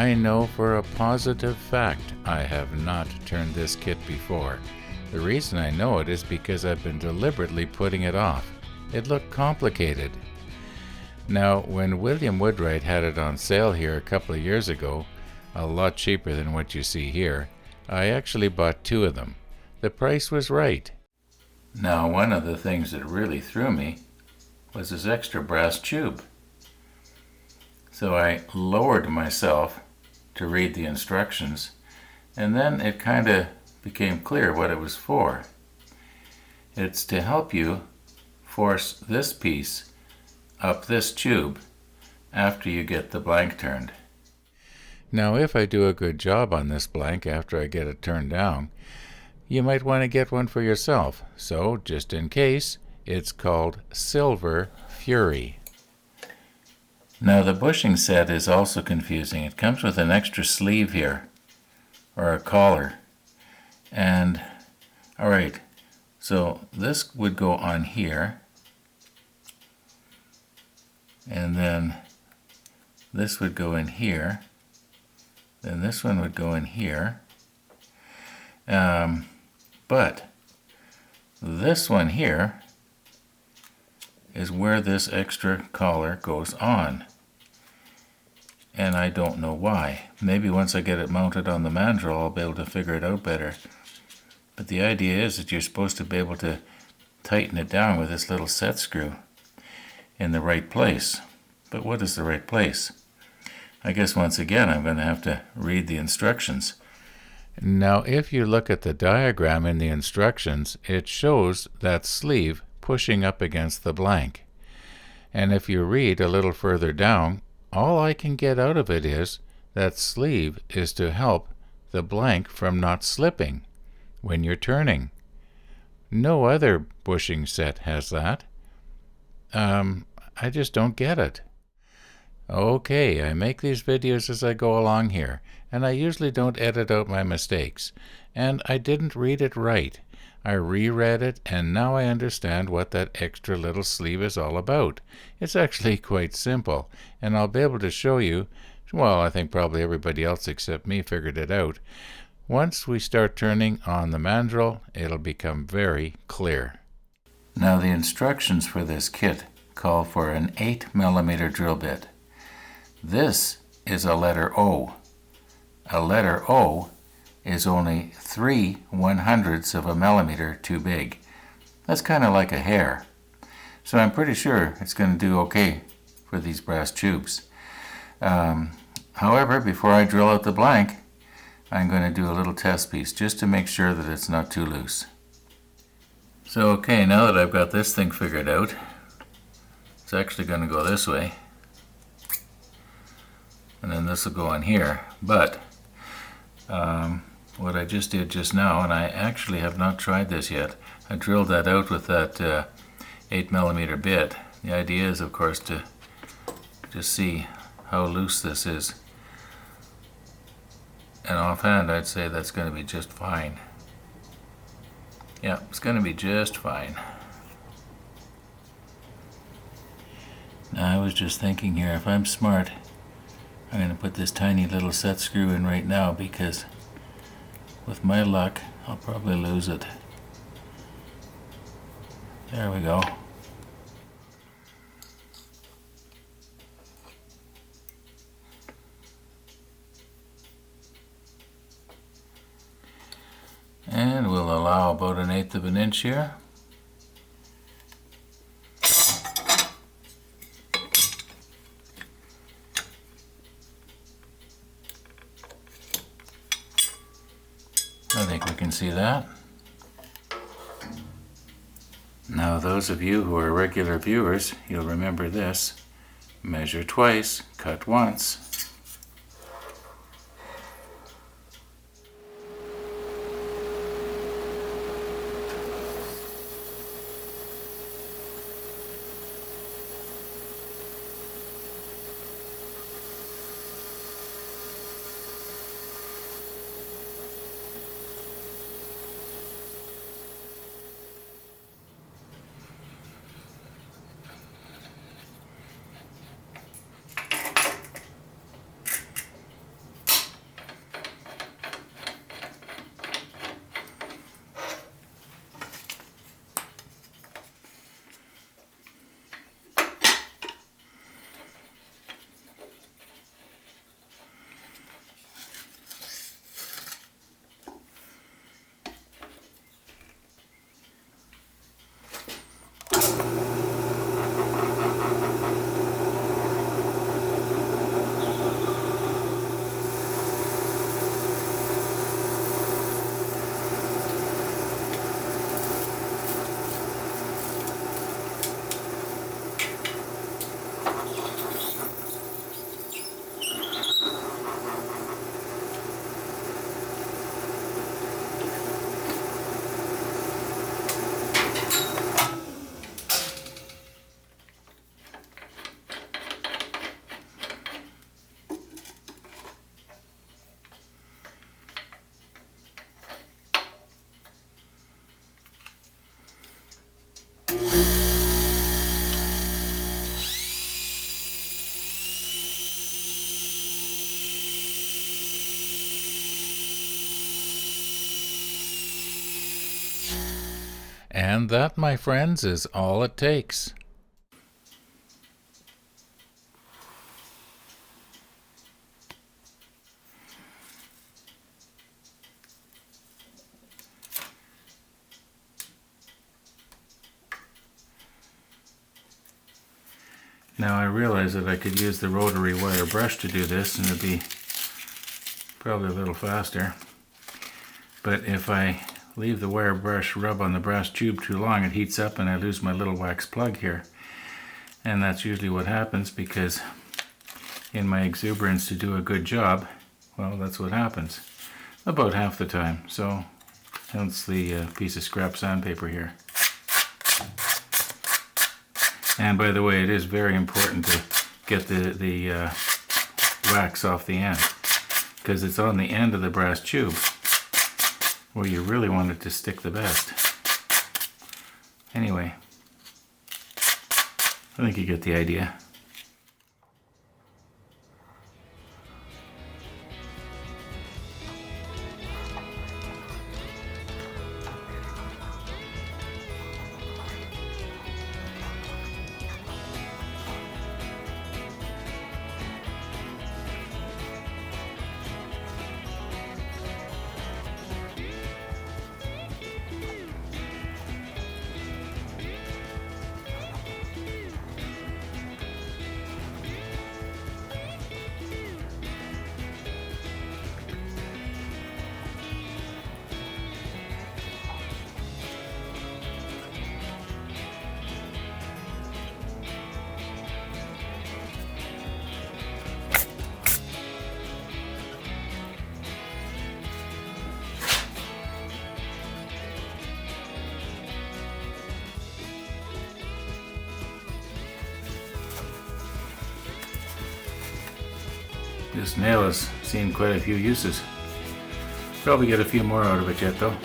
I know for a positive fact I have not turned this kit before. The reason I know it is because I've been deliberately putting it off. It looked complicated. Now, when William Woodwright had it on sale here a couple of years ago, a lot cheaper than what you see here, I actually bought 2 of them. The price was right. Now, one of the things that really threw me was this extra brass tube. So I lowered myself to read the instructions, and then it kind of became clear what it was for. It's to help you force this piece up this tube after you get the blank turned. Now, if I do a good job on this blank after I get it turned down, you might want to get one for yourself. So, just in case, it's called Silver Fury. Now, the bushing set is also confusing. It comes with an extra sleeve here, or a collar. And, alright, so this would go on here, and then this would go in here, then this one would go in here, but this one here is where this extra collar goes on, and I don't know why. Maybe once I get it mounted on the mandrel I'll be able to figure it out better. But the idea is that you're supposed to be able to tighten it down with this little set screw in the right place. But what is the right place? I guess once again I'm going to have to read the instructions. Now, if you look at the diagram in the instructions, it shows that sleeve pushing up against the blank. And if you read a little further down, all I can get out of it is that sleeve is to help the blank from not slipping when you're turning. No other bushing set has that. I just don't get it. Okay, I make these videos as I go along here, and I usually don't edit out my mistakes. And I didn't read it right. I reread it, and now I understand what that extra little sleeve is all about. It's actually quite simple, and I'll be able to show you, well, I think probably everybody else except me figured it out. Once we start turning on the mandrel, it'll become very clear. Now, the instructions for this kit call for an 8mm drill bit. This is a letter O. A letter O is only 3/100ths of a millimeter too big. That's kind of like a hair. So I'm pretty sure it's going to do okay for these brass tubes. However, before I drill out the blank, I'm going to do a little test piece just to make sure that it's not too loose. So okay, now that I've got this thing figured out, it's actually going to go this way. And then this will go on here. But what I just did just now, and I actually have not tried this yet, I drilled that out with that 8mm bit. The idea is, of course, to just see how loose this is. And offhand, I'd say that's going to be just fine. Yeah, it's going to be just fine. Now, I was just thinking here, if I'm smart, I'm going to put this tiny little set screw in right now, because with my luck, I'll probably lose it. There we go. And we'll allow about 1/8 of an inch here. I think we can see that. Now, those of you who are regular viewers, you'll remember this. Measure twice, cut once. And that, my friends, is all it takes. Now I realize that I could use the rotary wire brush to do this and it'd be probably a little faster. But if I leave the wire brush rub on the brass tube too long, it heats up and I lose my little wax plug here. And that's usually what happens, because in my exuberance to do a good job, well, that's what happens about half the time. So hence the piece of scrap sandpaper here. And by the way, it is very important to get the wax off the end, because it's on the end of the brass tube where you really want it to stick the best. Anyway, I think you get the idea. This nail has seen quite a few uses. Probably get a few more out of it yet though.